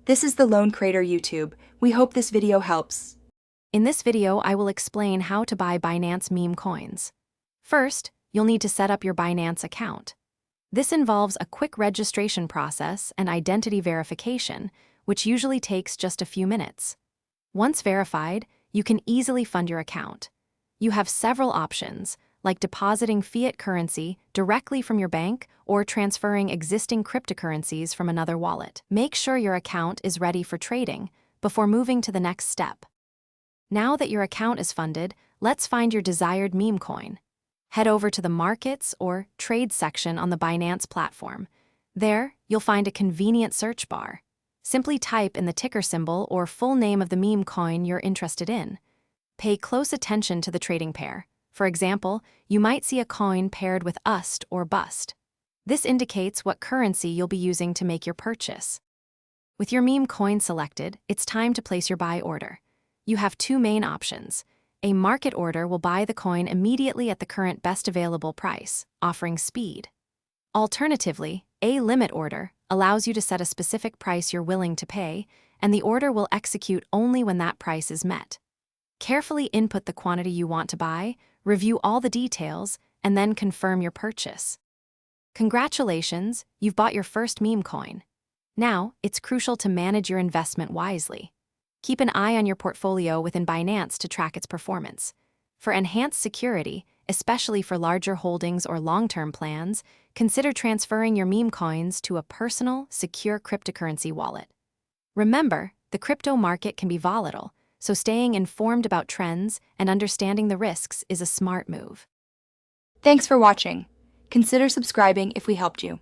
This is the Lone Creator YouTube. We hope this video helps. In this video, I will explain how to buy Binance meme coins. First, you'll need to set up your Binance account. This involves a quick registration process and identity verification, which usually takes just a few minutes. Once verified, you can easily fund your account. You have several options, like depositing fiat currency directly from your bank or transferring existing cryptocurrencies from another wallet. Make sure your account is ready for trading before moving to the next step. Now that your account is funded, let's find your desired meme coin. Head over to the Markets or Trade section on the Binance platform. There, you'll find a convenient search bar. Simply type in the ticker symbol or full name of the meme coin you're interested in. Pay close attention to the trading pair. For example, you might see a coin paired with UST or BUST. This indicates what currency you'll be using to make your purchase. With your meme coin selected, it's time to place your buy order. You have two main options. A market order will buy the coin immediately at the current best available price, offering speed. Alternatively, a limit order allows you to set a specific price you're willing to pay, and the order will execute only when that price is met. Carefully input the quantity you want to buy, review all the details, and then confirm your purchase. Congratulations, you've bought your first meme coin. Now, it's crucial to manage your investment wisely. Keep an eye on your portfolio within Binance to track its performance. For enhanced security, especially for larger holdings or long-term plans, consider transferring your meme coins to a personal, secure cryptocurrency wallet. Remember, the crypto market can be volatile, so staying informed about trends and understanding the risks is a smart move. Thanks for watching. Consider subscribing if we helped you.